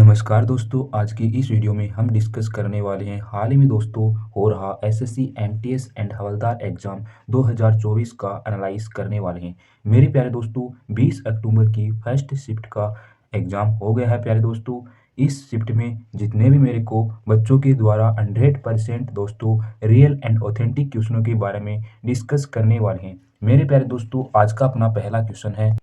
नमस्कार दोस्तों, आज की इस वीडियो में हम डिस्कस करने वाले हैं हाल ही में दोस्तों हो रहा एसएससी एमटीएस एंड हवलदार एग्जाम 2024 का एनालाइज करने वाले हैं। मेरे प्यारे दोस्तों, 20 अक्टूबर की फर्स्ट शिफ्ट का एग्जाम हो गया है। प्यारे दोस्तों, इस शिफ्ट में जितने भी मेरे को बच्चों के द्वारा 100% दोस्तों रियल एंड ऑथेंटिक क्वेश्चनों के बारे में डिस्कस करने वाले हैं। मेरे प्यारे दोस्तों, आज का अपना पहला क्वेश्चन है,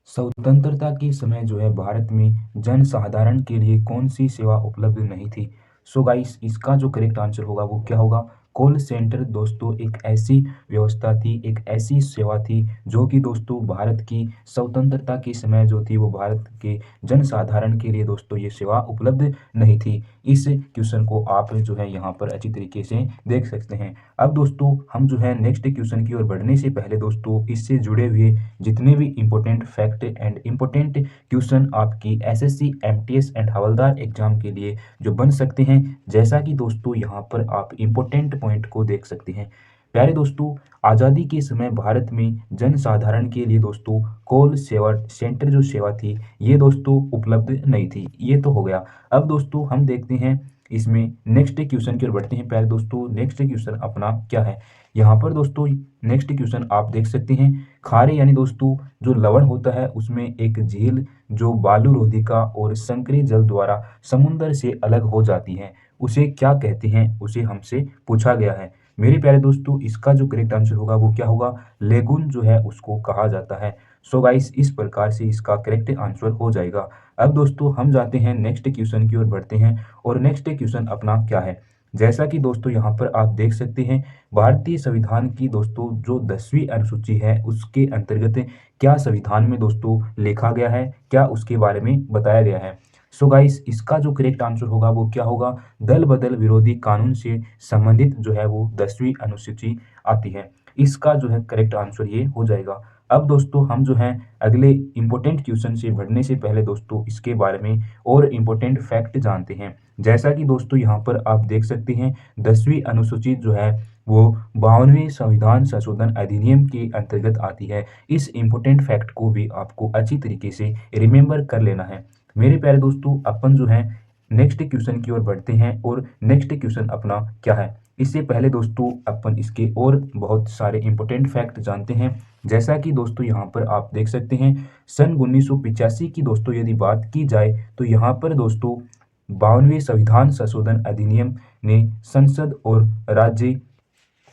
स्वतंत्रता के समय जो है भारत में जन साधारण के लिए कौन सी सेवा उपलब्ध नहीं थी। सो गाइस, इसका जो करेक्ट आंसर होगा वो क्या होगा? कॉल सेंटर दोस्तों एक ऐसी व्यवस्था थी, एक ऐसी सेवा थी जो कि दोस्तों भारत की स्वतंत्रता के समय जो थी वो भारत के जन साधारण के लिए दोस्तों ये सेवा उपलब्ध नहीं थी। इस क्वेश्चन को आप जो है यहाँ पर अच्छी तरीके से देख सकते हैं। अब दोस्तों हम जो है नेक्स्ट क्वेश्चन की ओर बढ़ने से पहले दोस्तों इससे जुड़े हुए जितने भी important fact and important question आपकी एसएससी एमटीएस एंड हवलदार एग्जाम के लिए जो बन सकते हैं, जैसा कि दोस्तों यहाँ पर आप इंपॉर्टेंट पॉइंट को देख सकते हैं। प्यारे दोस्तों, आज़ादी के समय भारत में जन साधारण के लिए दोस्तों कॉल सेवा सेंटर जो सेवा थी ये दोस्तों उपलब्ध नहीं थी। ये तो हो गया। अब दोस्तों हम देखते हैं इसमें नेक्स्ट क्वेश्चन की ओर बढ़ते हैं। प्यारे दोस्तों, नेक्स्ट क्वेश्चन अपना क्या है? यहाँ पर दोस्तों नेक्स्ट क्वेश्चन आप देख सकते हैं, खारे यानी दोस्तों जो लवण होता है उसमें एक झील जो बालू रोधिका और संकरी जल द्वारा समुद्र से अलग हो जाती है, उसे क्या कहते हैं? उसे हमसे पूछा गया है। मेरे प्यारे दोस्तों, इसका जो करेक्ट आंसर होगा वो क्या होगा? लेगुन जो है उसको कहा जाता है। सो गाइस, इस प्रकार से इसका करेक्ट आंसर हो जाएगा। अब दोस्तों हम जाते हैं नेक्स्ट क्वेश्चन की ओर बढ़ते हैं और नेक्स्ट क्वेश्चन अपना क्या है? जैसा कि दोस्तों यहाँ पर आप देख सकते हैं, भारतीय संविधान की दोस्तों जो 10वीं अनुसूची है उसके अंतर्गत क्या संविधान में दोस्तों लिखा गया है, क्या उसके बारे में बताया गया है? सो गाइस, इसका जो करेक्ट आंसर होगा वो क्या होगा? दल बदल विरोधी कानून से संबंधित जो है वो 10वीं अनुसूची आती है। इसका जो है करेक्ट आंसर ये हो जाएगा। अब दोस्तों हम जो है अगले इंपॉर्टेंट क्वेश्चन से बढ़ने से पहले दोस्तों इसके बारे में और इंपॉर्टेंट फैक्ट जानते हैं। जैसा कि दोस्तों यहाँ पर आप देख सकते हैं, 10वीं अनुसूची जो है वो 52वें संविधान संशोधन अधिनियम के अंतर्गत आती है। इस इंपॉर्टेंट फैक्ट को भी आपको अच्छी तरीके से रिमेंबर कर लेना है। मेरे प्यारे दोस्तों, अपन जो है नेक्स्ट क्वेश्चन की ओर बढ़ते हैं और नेक्स्ट क्वेश्चन अपना क्या है? इससे पहले दोस्तों अपन इसके और बहुत सारे इंपॉर्टेंट फैक्ट जानते हैं। जैसा कि दोस्तों यहाँ पर आप देख सकते हैं, सन 1985 की दोस्तों यदि बात की जाए तो यहाँ पर दोस्तों 52वें संविधान संशोधन अधिनियम ने संसद और राज्य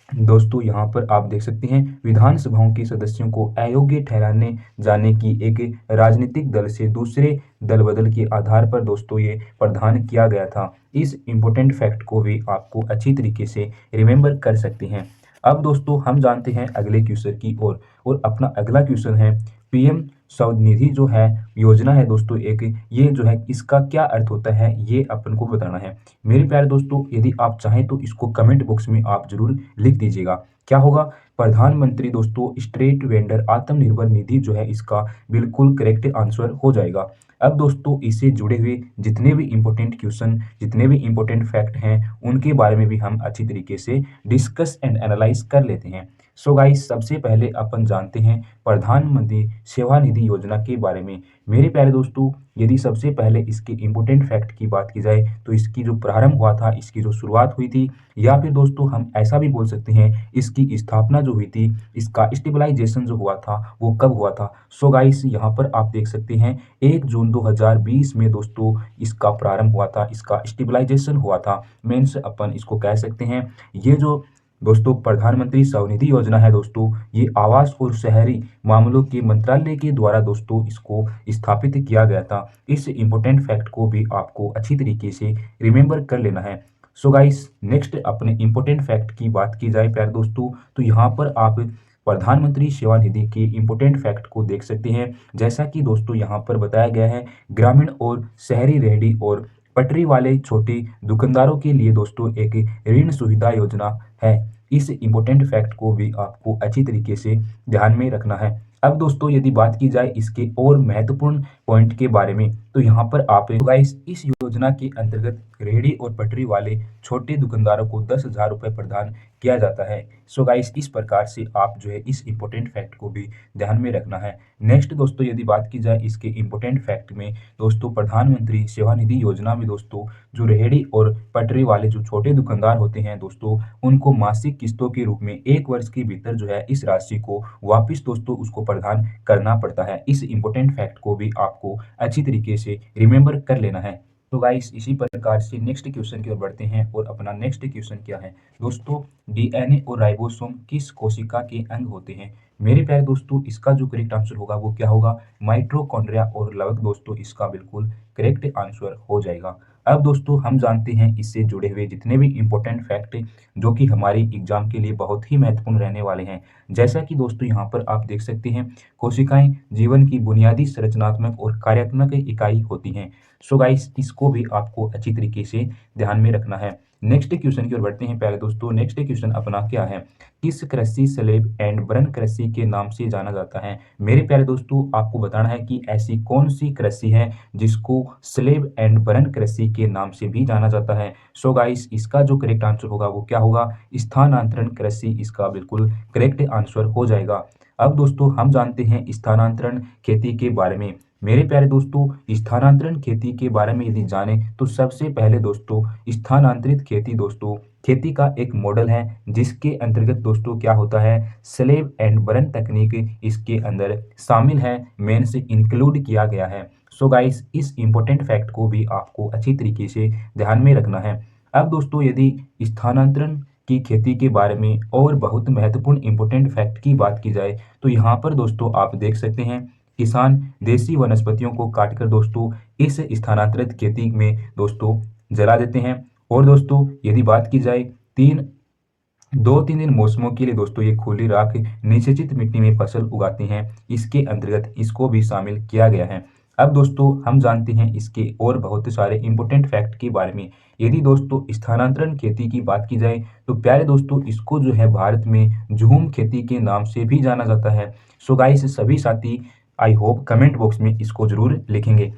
दोस्तों यहाँ पर आप देख सकते हैं विधानसभाओं के सदस्यों को अयोग्य ठहराने जाने की एक राजनीतिक दल से दूसरे दल बदल के आधार पर दोस्तों ये प्रावधान किया गया था। इस इम्पोर्टेंट फैक्ट को भी आपको अच्छी तरीके से रिमेंबर कर सकते हैं। अब दोस्तों हम जानते हैं अगले क्वेश्चन की ओर और अपना अगला क्वेश्चन है, पीएम स्वनिधि जो है योजना है दोस्तों एक, ये जो है इसका क्या अर्थ होता है ये अपन को बताना है। मेरे प्यारे दोस्तों, यदि आप चाहें तो इसको कमेंट बॉक्स में आप जरूर लिख दीजिएगा। क्या होगा? प्रधानमंत्री दोस्तों स्ट्रीट वेंडर आत्मनिर्भर निधि जो है इसका बिल्कुल करेक्ट आंसर हो जाएगा। अब दोस्तों इससे जुड़े हुए जितने भी इंपॉर्टेंट क्वेश्चन, जितने भी इंपॉर्टेंट फैक्ट हैं उनके बारे में भी हम अच्छी तरीके से डिस्कस एंड एनालाइज कर लेते हैं। सो गाइस, सबसे पहले अपन जानते हैं प्रधानमंत्री सेवा निधि योजना के बारे में। मेरे प्यारे दोस्तों, यदि सबसे पहले इसके इम्पोर्टेंट फैक्ट की बात की जाए तो इसकी जो प्रारंभ हुआ था, इसकी जो शुरुआत हुई थी, या फिर दोस्तों हम ऐसा भी बोल सकते हैं इसकी स्थापना जो हुई थी, इसका स्टेबलाइजेशन जो हुआ था वो कब हुआ था? सो गाइस, यहाँ पर आप देख सकते हैं 1 जून 2020 में दोस्तों इसका प्रारंभ हुआ था, इसका स्टेबलाइजेशन हुआ था। मीन्स अपन इसको कह सकते हैं ये जो दोस्तों प्रधानमंत्री स्वनिधि योजना है दोस्तों, ये आवास और शहरी मामलों के मंत्रालय के द्वारा दोस्तों इसको स्थापित किया गया था। इस इम्पोर्टेंट फैक्ट को भी आपको अच्छी तरीके से रिमेंबर कर लेना है। सो गाइस, नेक्स्ट अपने इम्पोर्टेंट फैक्ट की बात की जाए प्यारे दोस्तों, तो यहाँ पर आप प्रधानमंत्री सेवा निधि के इम्पोर्टेंट फैक्ट को देख सकते हैं। जैसा कि दोस्तों यहाँ पर बताया गया है, ग्रामीण और शहरी रेहड़ी और पटरी वाले छोटे दुकानदारों के लिए दोस्तों एक ऋण सुविधा योजना है। इस इम्पोर्टेंट फैक्ट को भी आपको अच्छी तरीके से ध्यान में रखना है। अब दोस्तों यदि बात की जाए इसके और महत्वपूर्ण पॉइंट के बारे में, तो यहाँ पर आप तो गाइस इस योजना के अंतर्गत रेहड़ी और पटरी वाले छोटे दुकानदारों को 10,000 रुपये प्रदान किया जाता है। सो गाइस इस प्रकार से आप जो है इस इम्पोर्टेंट फैक्ट को भी ध्यान में रखना है। नेक्स्ट दोस्तों यदि बात की जाए इसके इम्पोर्टेंट फैक्ट में, दोस्तों प्रधानमंत्री सेवानिधि योजना में दोस्तों जो रेहड़ी और पटरी वाले जो छोटे दुकानदार होते हैं दोस्तों, उनको मासिक किस्तों के रूप में 1 वर्ष के भीतर जो है इस राशि को वापिस दोस्तों उसको प्रदान करना पड़ता है। इस इम्पोर्टेंट फैक्ट को भी आपको अच्छी तरीके से रिमेंबर कर लेना है। तो गाइस इसी प्रकार से नेक्स्ट क्वेश्चन की ओर बढ़ते हैं और अपना नेक्स्ट क्वेश्चन क्या है दोस्तों, डीएनए और राइबोसोम किस कोशिका के अंग होते हैं? मेरे प्यारे दोस्तों इसका जो करेक्ट आंसर होगा वो क्या होगा, माइटोकॉन्ड्रिया और लगभग दोस्तों इसका बिल्कुल करेक्ट आंसर हो जाएगा। अब दोस्तों हम जानते हैं इससे जुड़े हुए जितने भी इम्पोर्टेंट फैक्ट जो कि हमारी एग्जाम के लिए बहुत ही महत्वपूर्ण रहने वाले हैं। जैसा कि दोस्तों यहाँ पर आप देख सकते हैं कोशिकाएं जीवन की बुनियादी संरचनात्मक और कार्यात्मक इकाई होती हैं। सो गाइस इसको भी आपको अच्छी तरीके से ध्यान में रखना है। नेक्स्ट क्वेश्चन की ओर बढ़ते हैं प्यारे दोस्तों। नेक्स्ट क्वेश्चन अपना क्या है, किस कृषि स्लेब एंड बर्न कृषि के नाम से जाना जाता है? मेरे प्यारे दोस्तों आपको बताना है कि ऐसी कौन सी कृषि है जिसको स्लेब एंड बर्न कृषि के नाम से भी जाना जाता है। सो गाइस इसका जो करेक्ट आंसर होगा वो क्या होगा, स्थानांतरण कृषि इसका बिल्कुल करेक्ट आंसर हो जाएगा। अब दोस्तों हम जानते हैं स्थानांतरण खेती के बारे में। मेरे प्यारे दोस्तों स्थानांतरण खेती के बारे में यदि जाने तो सबसे पहले दोस्तों स्थानांतरित खेती दोस्तों खेती का एक मॉडल है जिसके अंतर्गत दोस्तों क्या होता है, स्लेब एंड बर्न तकनीक इसके अंदर शामिल है, मेन से इंक्लूड किया गया है। सो गाइस इस इम्पोर्टेंट फैक्ट को भी आपको अच्छी तरीके से ध्यान में रखना है। अब दोस्तों यदि स्थानांतरण की खेती के बारे में और बहुत महत्वपूर्ण इम्पोर्टेंट फैक्ट की बात की जाए तो यहाँ पर दोस्तों आप देख सकते हैं किसान देसी वनस्पतियों को काटकर दोस्तों इस स्थानांतरित खेती में दोस्तों जला देते हैं। और दोस्तों यदि बात की जाए 2-3 दिन मौसमों के लिए दोस्तों ये खुली राख निषेचित मिट्टी में फसल उगाते हैं, इसके अंतर्गत इसको भी शामिल किया गया है। अब दोस्तों हम जानते हैं इसके और बहुत सारे इंपॉर्टेंट फैक्ट के बारे में। यदि दोस्तों स्थानांतरण खेती की बात की जाए तो प्यारे दोस्तों इसको जो है भारत में झूम खेती के नाम से भी जाना जाता है। सो गाइस सभी साथी आई होप कमेंट बॉक्स में इसको जरूर लिखेंगे।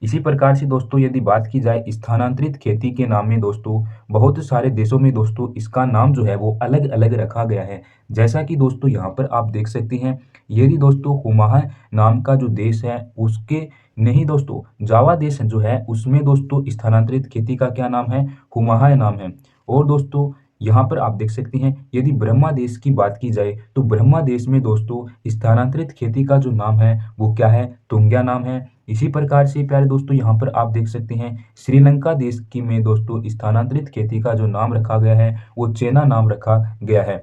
इसी प्रकार से दोस्तों यदि बात की जाए स्थानांतरित खेती के नाम में दोस्तों बहुत सारे देशों में दोस्तों इसका नाम जो है वो अलग अलग रखा गया है। जैसा कि दोस्तों यहाँ पर आप देख सकते हैं, यदि दोस्तों हुमाहा नाम का जो देश है उसके नहीं दोस्तों जावा देश जो है उसमें दोस्तों स्थानांतरित खेती का क्या नाम है, हुमाहा नाम है। और दोस्तों यहाँ पर आप देख सकते हैं यदि ब्रह्मा देश की बात की जाए तो ब्रह्मा देश में दोस्तों स्थानांतरित खेती का जो नाम है वो क्या है, तुंग्या नाम है। इसी प्रकार से प्यारे दोस्तों यहाँ पर आप देख सकते हैं श्रीलंका देश की में दोस्तों स्थानांतरित खेती का जो नाम रखा गया है वो चेना नाम रखा गया है।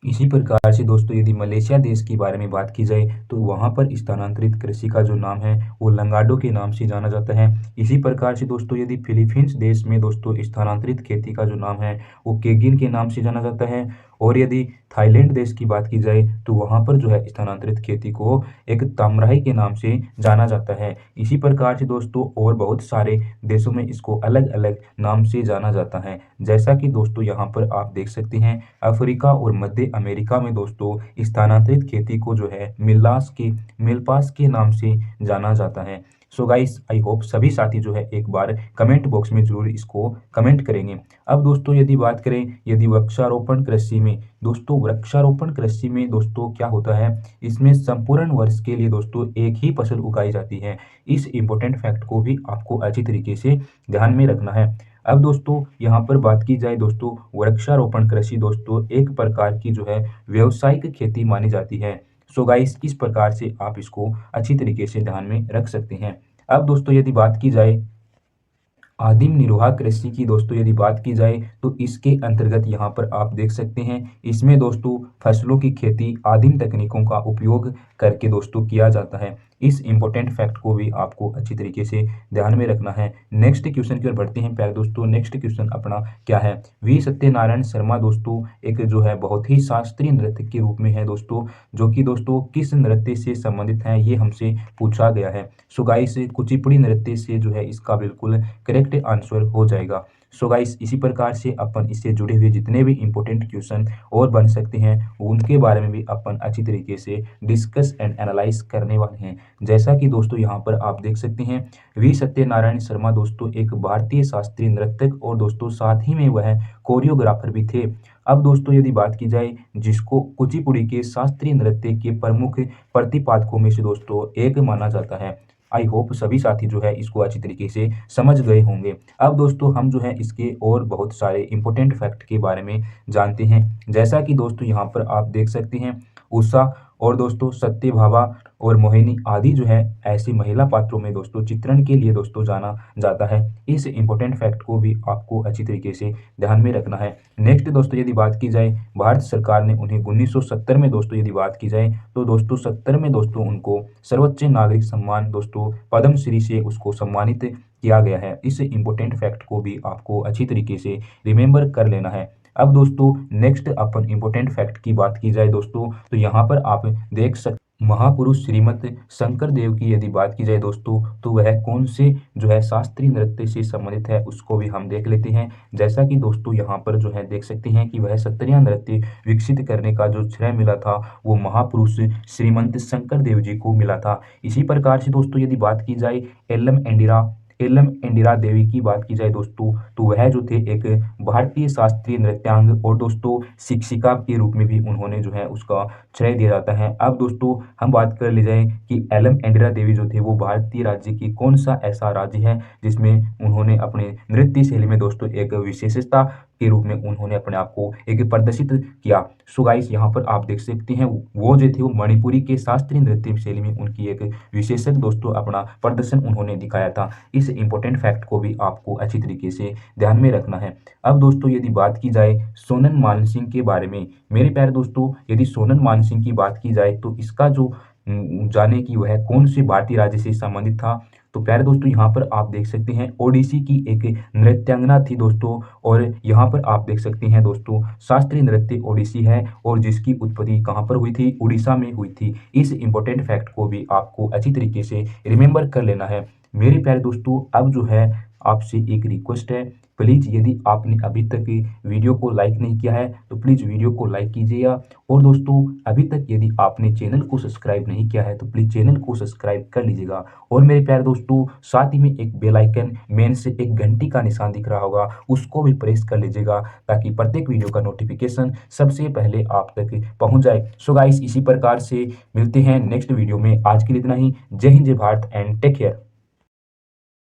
इसी प्रकार से दोस्तों यदि मलेशिया देश के बारे में बात की जाए तो वहाँ पर स्थानांतरित कृषि का जो नाम है वो लंगाडो के नाम से जाना जाता है। इसी प्रकार से दोस्तों यदि फिलीपींस देश में दोस्तों स्थानांतरित खेती का जो नाम है वो केगिन के नाम से जाना जाता है। और यदि थाईलैंड देश की बात की जाए तो वहाँ पर जो है स्थानांतरित खेती को एक तामराही के नाम से जाना जाता है। इसी प्रकार से दोस्तों और बहुत सारे देशों में इसको अलग अलग नाम से जाना जाता है। जैसा कि दोस्तों यहाँ पर आप देख सकते हैं अफ्रीका और मध्य अमेरिका में दोस्तों स्थानांतरित खेती को जो है मिलपास के नाम से जाना जाता है। सो गाइस आई होप सभी साथी जो है एक बार कमेंट बॉक्स में जरूर इसको कमेंट करेंगे। अब दोस्तों यदि बात करें यदि वृक्षारोपण कृषि में दोस्तों वृक्षारोपण कृषि में दोस्तों क्या होता है, इसमें संपूर्ण वर्ष के लिए दोस्तों एक ही फसल उगाई जाती है। इस इम्पोर्टेंट फैक्ट को भी आपको अच्छी तरीके से ध्यान में रखना है। अब दोस्तों यहाँ पर बात की जाए दोस्तों वृक्षारोपण कृषि दोस्तों एक प्रकार की जो है व्यावसायिक खेती मानी जाती है। सो गाइस इस प्रकार से आप इसको अच्छी तरीके से ध्यान में रख सकते हैं। अब दोस्तों यदि बात की जाए आदिम निर्वाह कृषि की दोस्तों यदि बात की जाए तो इसके अंतर्गत यहाँ पर आप देख सकते हैं इसमें दोस्तों फसलों की खेती आदिम तकनीकों का उपयोग करके दोस्तों किया जाता है। इस इम्पोर्टेंट फैक्ट को भी आपको अच्छी तरीके से ध्यान में रखना है। नेक्स्ट क्वेश्चन की ओर बढ़ते हैं प्यारे दोस्तों। नेक्स्ट क्वेश्चन अपना क्या है, वी सत्यनारायण शर्मा दोस्तों एक जो है बहुत ही शास्त्रीय नृत्य के रूप में है दोस्तों, जो कि दोस्तों किस नृत्य से संबंधित है ये हमसे पूछा गया है। सो गाइस कुचिपुड़ी नृत्य से जो है इसका बिल्कुल करेक्ट आंसर हो जाएगा। सो गाइस इसी प्रकार से अपन इससे जुड़े हुए जितने भी इंपॉर्टेंट क्वेश्चन और बन सकते हैं उनके बारे में भी अपन अच्छी तरीके से डिस्कस एंड एनालाइज करने वाले हैं। जैसा कि दोस्तों यहाँ पर आप देख सकते हैं, वी सत्यनारायण शर्मा दोस्तों एक भारतीय शास्त्रीय नृत्यक और दोस्तों साथ ही में वह कोरियोग्राफर भी थे। अब दोस्तों यदि बात की जाए जिसको कुचिपुड़ी के शास्त्रीय नृत्य के प्रमुख प्रतिपादकों में से दोस्तों एक माना जाता है। आई होप सभी साथी जो है इसको अच्छी तरीके से समझ गए होंगे। अब दोस्तों हम जो है इसके और बहुत सारे इंपॉर्टेंट फैक्ट के बारे में जानते हैं। जैसा कि दोस्तों यहाँ पर आप देख सकते हैं, उषा और दोस्तों सत्यभामा और मोहिनी आदि जो है ऐसी महिला पात्रों में दोस्तों चित्रण के लिए दोस्तों जाना जाता है। इस इंपॉर्टेंट फैक्ट को भी आपको अच्छी तरीके से ध्यान में रखना है। नेक्स्ट दोस्तों यदि बात की जाए, भारत सरकार ने उन्हें 1970 में दोस्तों यदि बात की जाए तो दोस्तों 70 में दोस्तों उनको सर्वोच्च नागरिक सम्मान दोस्तों पद्म श्री से उसको सम्मानित किया गया है। इस इंपॉर्टेंट फैक्ट को भी आपको अच्छी तरीके से रिमेंबर कर लेना है। अब दोस्तों नेक्स्ट अपन इंपॉर्टेंट फैक्ट की बात की जाए दोस्तों तो यहाँ पर आप देख सकते महापुरुष श्रीमद शंकर देव की यदि बात की जाए दोस्तों तो वह कौन से जो है शास्त्रीय नृत्य से संबंधित है उसको भी हम देख लेते हैं। जैसा कि दोस्तों यहाँ पर जो है देख सकते हैं कि वह सत्रिया नृत्य विकसित करने का जो श्रेय मिला था वो महापुरुष श्रीमंत शंकर देव जी को मिला था। इसी प्रकार से दोस्तों यदि बात की जाए एल्लम इंदिरा देवी की बात की जाए दोस्तों तो वह जो थे एक भारतीय शास्त्रीय नृत्यांग और दोस्तों शिक्षिका के रूप में भी उन्होंने जो है उसका श्रेय दिया जाता है। अब दोस्तों हम बात कर ले जाए कि एल्लम इंदिरा देवी जो थे वो भारतीय राज्य की कौन सा ऐसा राज्य है जिसमें उन्होंने अपने नृत्य शैली में दोस्तों एक विशेषता के रूप में उन्होंने अपने आप को एक प्रदर्शित किया। सो गाइस यहाँ पर आप देख सकते हैं वो जो थे वो मणिपुरी के शास्त्रीय नृत्य शैली में उनकी एक विशेषक दोस्तों अपना प्रदर्शन उन्होंने दिखाया था। इस इंपॉर्टेंट फैक्ट को भी आपको अच्छी तरीके से ध्यान में रखना है। अब दोस्तों यदि बात की जाए सोनन मानसिंह के बारे में, मेरे प्यारे दोस्तों यदि सोनन मानसिंह की बात की जाए तो इसका जो जाने कि वह कौन से भारतीय राज्य से संबंधित था तो प्यारे दोस्तों यहाँ पर आप देख सकते हैं ओडिसी की एक नृत्यांगना थी दोस्तों। और यहाँ पर आप देख सकते हैं दोस्तों शास्त्रीय नृत्य ओडिसी है और जिसकी उत्पत्ति कहाँ पर हुई थी, उड़ीसा में हुई थी। इस इंपॉर्टेंट फैक्ट को भी आपको अच्छी तरीके से रिमेंबर कर लेना है। मेरे प्यारे दोस्तों अब जो है आपसे एक रिक्वेस्ट है, प्लीज़ यदि आपने अभी तक वीडियो को लाइक नहीं किया है तो प्लीज़ वीडियो को लाइक कीजिएगा। और दोस्तों अभी तक यदि आपने चैनल को सब्सक्राइब नहीं किया है तो प्लीज़ चैनल को सब्सक्राइब कर लीजिएगा। और मेरे प्यारे दोस्तों साथ ही में एक बेल आइकन मेन से एक घंटी का निशान दिख रहा होगा उसको भी प्रेस कर लीजिएगा ताकि प्रत्येक वीडियो का नोटिफिकेशन सबसे पहले आप तक पहुँच जाए। सो गाइस इसी प्रकार से मिलते हैं नेक्स्ट वीडियो में। आज के लिए इतना ही। जय हिंद, जय भारत एंड टेक केयर।